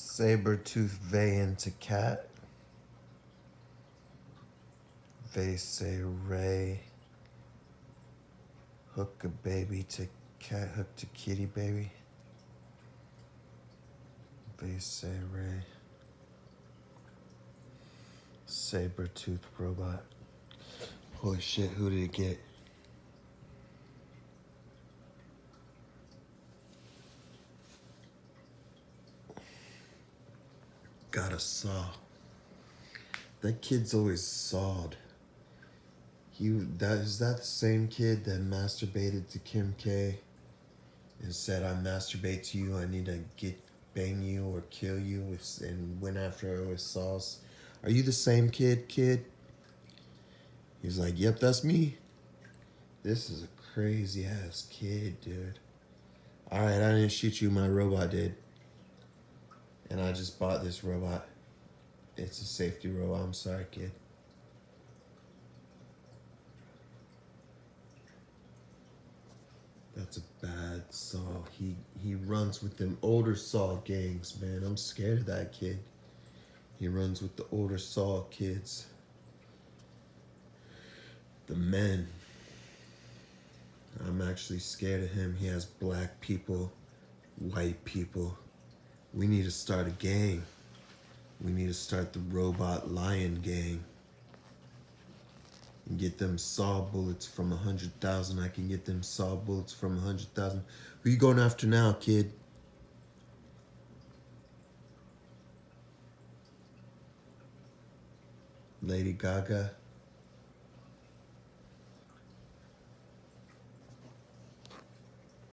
Saber-tooth vey into cat. Vey say ray. Hook a baby to cat, hook to kitty baby. Vey say ray. Saber-tooth robot. Holy shit, who did it get? Got a saw. That kid's always sawed. Is that the same kid that masturbated to Kim K and said, I masturbate to you, I need to bang you or kill you, and went after her with saws? Are you the same kid? He's like, yep, that's me. This is a crazy ass kid, dude. Alright, I didn't shoot you, my robot did. And I just bought this robot. It's a safety robot. I'm sorry, kid. That's a bad saw. He runs with them older saw gangs, man. I'm scared of that kid. He runs with the older saw kids. The men. I'm actually scared of him. He has black people, white people. We need to start a gang. We need to start the Robot Lion Gang. And get them saw bullets from 100,000. I can get them saw bullets from 100,000. Who you going after now, kid? Lady Gaga?